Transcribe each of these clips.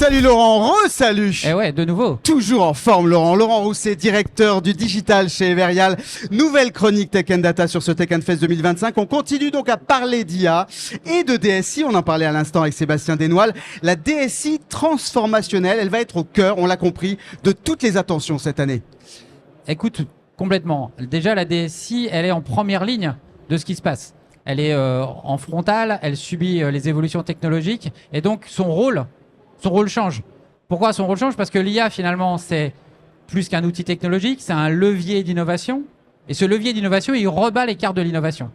Salut Laurent, re-salut. Eh ouais, de nouveau. Toujours en forme Laurent. Laurent Rousset, directeur du digital chez Everyal. Nouvelle chronique Tech & Data sur ce Tech & Fest 2025. On continue donc à parler d'IA et de DSI. On en parlait à l'instant avec Sébastien Desnoilles. La DSI transformationnelle, elle va être au cœur, on l'a compris, de toutes les attentions cette année. Écoute, complètement. Déjà, la DSI, elle est en première ligne de ce qui se passe. Elle est en frontale, elle subit les évolutions technologiques et donc son rôle change. Pourquoi son rôle change? Parce que l'IA, finalement, c'est plus qu'un outil technologique, c'est un levier d'innovation. Et ce levier d'innovation, il rebat les cartes de l'innovation.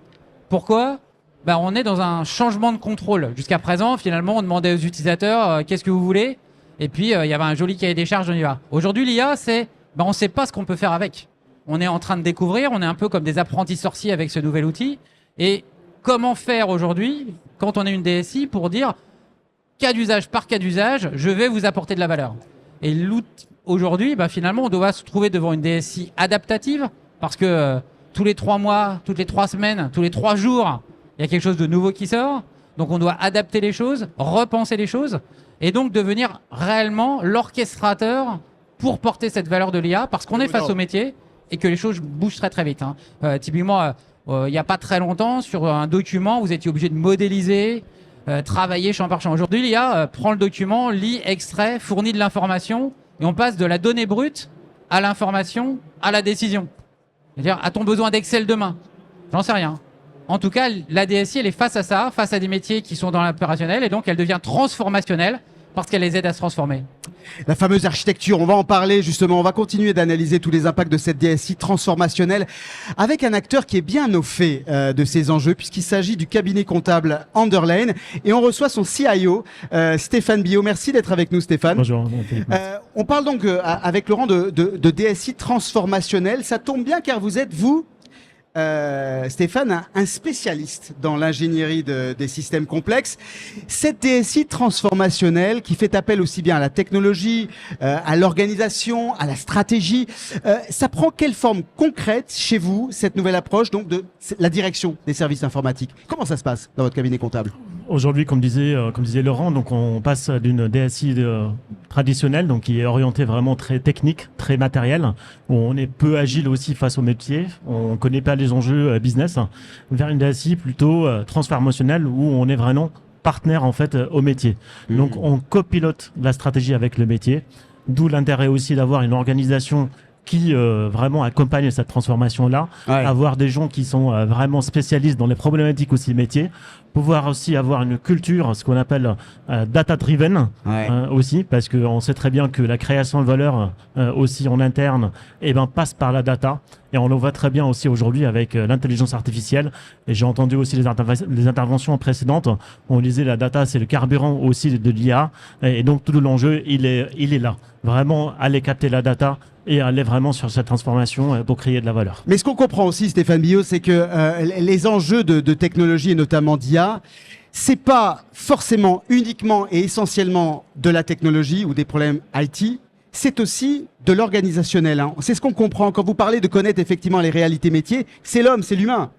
Pourquoi? On est dans un changement de contrôle. Jusqu'à présent, finalement, on demandait aux utilisateurs qu'est-ce que vous voulez? Et puis, il y avait un joli cahier des charges, on y va. Aujourd'hui, l'IA, c'est on ne sait pas ce qu'on peut faire avec. On est en train de découvrir, on est un peu comme des apprentis sorciers avec ce nouvel outil. Et comment faire aujourd'hui, quand on est une DSI, pour dire cas d'usage par cas d'usage, je vais vous apporter de la valeur. Et aujourd'hui, finalement, on doit se trouver devant une DSI adaptative parce que tous les 3 mois, toutes les 3 semaines, tous les 3 jours, il y a quelque chose de nouveau qui sort. Donc, on doit adapter les choses, repenser les choses et donc devenir réellement l'orchestrateur pour porter cette valeur de l'IA parce qu'on est face au métier et que les choses bougent très très vite. Typiquement, il n'y a pas très longtemps, sur un document, vous étiez obligé de modéliser, travailler champ par champ. Aujourd'hui, l'IA prend le document, lit, extrait, fournit de l'information et on passe de la donnée brute à l'information, à la décision. C'est-à-dire, a-t-on besoin d'Excel demain? J'en sais rien. En tout cas, la DSI, elle est face à ça, face à des métiers qui sont dans l'opérationnel et donc elle devient transformationnelle parce qu'elle les aide à se transformer. La fameuse architecture, on va en parler justement, on va continuer d'analyser tous les impacts de cette DSI transformationnelle avec un acteur qui est bien au fait de ces enjeux puisqu'il s'agit du cabinet comptable Underlane et on reçoit son CIO Stéphane Billot. Merci d'être avec nous Stéphane. Bonjour. On parle donc avec Laurent de DSI transformationnelle, ça tombe bien car vous êtes Stéphane, un spécialiste dans l'ingénierie des systèmes complexes. Cette DSI transformationnelle qui fait appel aussi bien à la technologie, à l'organisation, à la stratégie, ça prend quelle forme concrète chez vous, cette nouvelle approche donc de la direction des services informatiques? Comment ça se passe dans votre cabinet comptable? Aujourd'hui, comme disait Laurent, donc on passe d'une DSI traditionnelle, donc qui est orientée vraiment très technique, très matérielle, où on est peu agile aussi face au métier, on connaît pas les enjeux business, vers une DSI plutôt transformationnelle où on est vraiment partenaire en fait au métier. Donc on copilote la stratégie avec le métier, d'où l'intérêt aussi d'avoir une organisation qui vraiment accompagne cette transformation-là, avoir des gens qui sont vraiment spécialistes dans les problématiques aussi métiers, pouvoir aussi avoir une culture, ce qu'on appelle data-driven aussi, parce qu'on sait très bien que la création de valeur aussi en interne passe par la data. Et on le voit très bien aussi aujourd'hui avec l'intelligence artificielle. Et j'ai entendu aussi les interventions précédentes. On disait la data, c'est le carburant aussi de l'IA. Et donc tout l'enjeu, il est là. Vraiment aller capter la data et aller vraiment sur cette transformation pour créer de la valeur. Mais ce qu'on comprend aussi, Stéphane Billot, c'est que les enjeux de technologie et notamment d'IA, c'est pas forcément uniquement et essentiellement de la technologie ou des problèmes IT, c'est aussi de l'organisationnel. C'est ce qu'on comprend quand vous parlez de connaître effectivement les réalités métiers, c'est l'homme, c'est l'humain.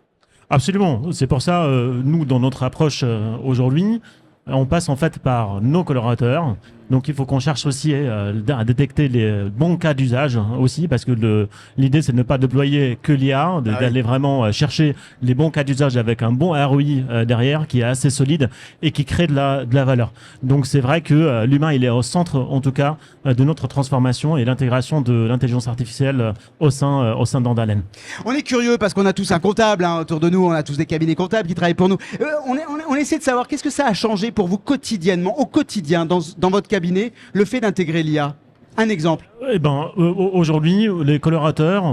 Absolument, c'est pour ça, nous, dans notre approche aujourd'hui, on passe en fait par nos collaborateurs. Donc il faut qu'on cherche aussi à détecter les bons cas d'usage aussi, parce que l'idée c'est de ne pas déployer que l'IA, d'aller vraiment chercher les bons cas d'usage avec un bon ROI derrière qui est assez solide et qui crée de la valeur. Donc c'est vrai que l'humain il est au centre en tout cas de notre transformation et l'intégration de l'intelligence artificielle au sein d'Andalen. On est curieux parce qu'on a tous un comptable autour de nous, on a tous des cabinets comptables qui travaillent pour nous. On essaie de savoir qu'est-ce que ça a changé pour vous quotidiennement, au quotidien dans votre cabinet, le fait d'intégrer l'IA. Un exemple. Aujourd'hui, les collaborateurs,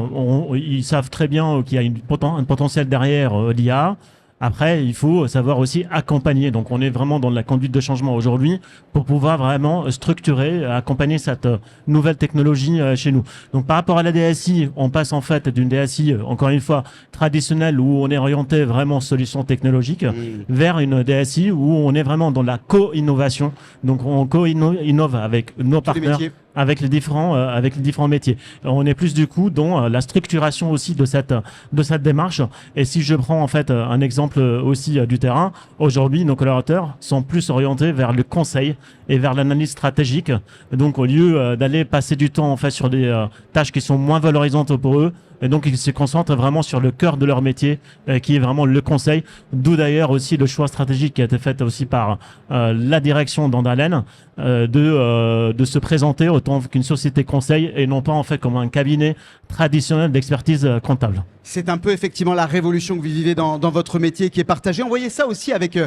ils savent très bien qu'il y a un potentiel derrière l'IA. Après, il faut savoir aussi accompagner. Donc, on est vraiment dans la conduite de changement aujourd'hui pour pouvoir vraiment structurer, accompagner cette nouvelle technologie chez nous. Donc, par rapport à la DSI, on passe en fait d'une DSI, encore une fois, traditionnelle où on est orienté vraiment solutions technologiques vers une DSI où on est vraiment dans la co-innovation. Donc, on co-innove avec nos partenaires avec les différents métiers. On est plus du coup dans la structuration aussi de cette démarche. Et si je prends en fait un exemple aussi du terrain, aujourd'hui nos collaborateurs sont plus orientés vers le conseil et vers l'analyse stratégique. Donc au lieu d'aller passer du temps en fait sur des tâches qui sont moins valorisantes pour eux, et donc, ils se concentrent vraiment sur le cœur de leur métier, qui est vraiment le conseil. D'où d'ailleurs aussi le choix stratégique qui a été fait aussi par la direction d'Andalen de se présenter autant qu'une société conseil et non pas en fait comme un cabinet traditionnel d'expertise comptable. C'est un peu effectivement la révolution que vous vivez dans votre métier qui est partagée. On voyait ça aussi avec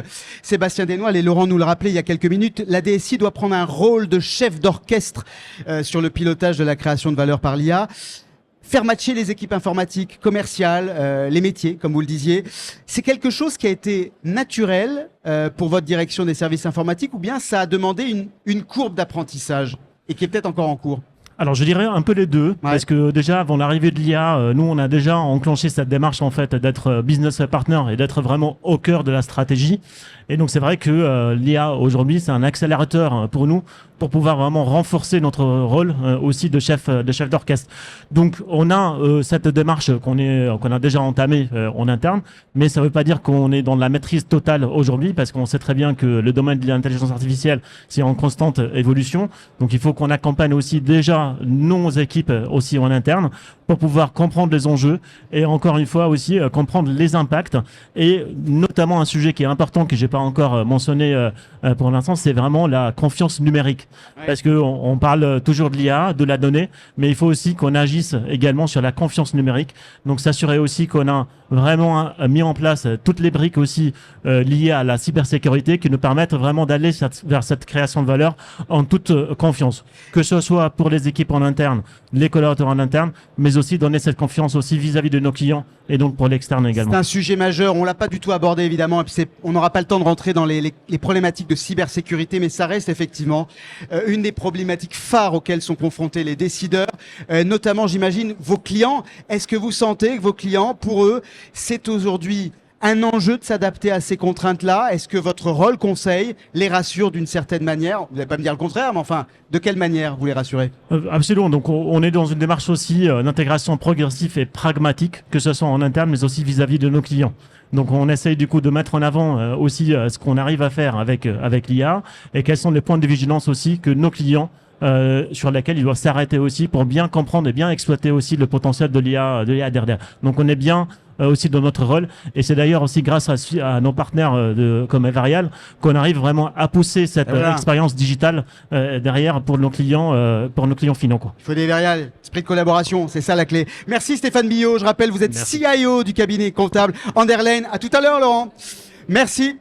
Sébastien Desnoyers et Laurent nous le rappelait il y a quelques minutes. La DSI doit prendre un rôle de chef d'orchestre sur le pilotage de la création de valeur par l'IA. Faire matcher les équipes informatiques, commerciales, les métiers, comme vous le disiez, c'est quelque chose qui a été naturel pour votre direction des services informatiques ou bien ça a demandé une courbe d'apprentissage et qui est peut-être encore en cours? Alors je dirais un peu les deux, parce que déjà avant l'arrivée de l'IA, nous on a déjà enclenché cette démarche en fait d'être business partner et d'être vraiment au cœur de la stratégie. Et donc c'est vrai que l'IA aujourd'hui c'est un accélérateur pour nous pour pouvoir vraiment renforcer notre rôle aussi de chef d'orchestre. Donc on a cette démarche qu'on a déjà entamée en interne, mais ça ne veut pas dire qu'on est dans la maîtrise totale aujourd'hui, parce qu'on sait très bien que le domaine de l'intelligence artificielle c'est en constante évolution. Donc il faut qu'on accompagne aussi déjà nos équipes aussi en interne pour pouvoir comprendre les enjeux et encore une fois aussi comprendre les impacts, et notamment un sujet qui est important que j'ai pas encore mentionné pour l'instant, c'est vraiment la confiance numérique. Ouais. Parce que on parle toujours de l'IA, de la donnée, mais il faut aussi qu'on agisse également sur la confiance numérique. Donc s'assurer aussi qu'on a vraiment mis en place toutes les briques aussi liées à la cybersécurité qui nous permettent vraiment d'aller vers cette création de valeur en toute confiance. Que ce soit pour les équipes en interne, les collaborateurs en interne, mais aussi donner cette confiance aussi vis-à-vis de nos clients et donc pour l'externe également. C'est un sujet majeur, on l'a pas du tout abordé évidemment, et puis on n'aura pas le temps de rentrer dans les problématiques de cybersécurité, mais ça reste effectivement une des problématiques phares auxquelles sont confrontés les décideurs, notamment j'imagine vos clients. Est-ce que vous sentez que vos clients, pour eux, c'est aujourd'hui un enjeu de s'adapter à ces contraintes-là? Est-ce que votre rôle conseil les rassure d'une certaine manière? Vous n'allez pas me dire le contraire, mais enfin, de quelle manière vous les rassurez? Absolument. Donc, on est dans une démarche aussi d'intégration progressive et pragmatique, que ce soit en interne, mais aussi vis-à-vis de nos clients. Donc, on essaye du coup de mettre en avant aussi ce qu'on arrive à faire avec l'IA et quels sont les points de vigilance aussi que nos clients sur lesquels ils doivent s'arrêter aussi pour bien comprendre et bien exploiter aussi le potentiel de l'IA derrière. Donc, on est bien aussi dans notre rôle, et c'est d'ailleurs aussi grâce à nos partenaires comme Everial qu'on arrive vraiment à pousser cette expérience digitale derrière pour nos clients finaux, quoi. Il faut des Everial, esprit de collaboration, c'est ça la clé. Merci Stéphane Billot, je rappelle vous êtes CIO du cabinet comptable Anderlein. À tout à l'heure Laurent. Merci.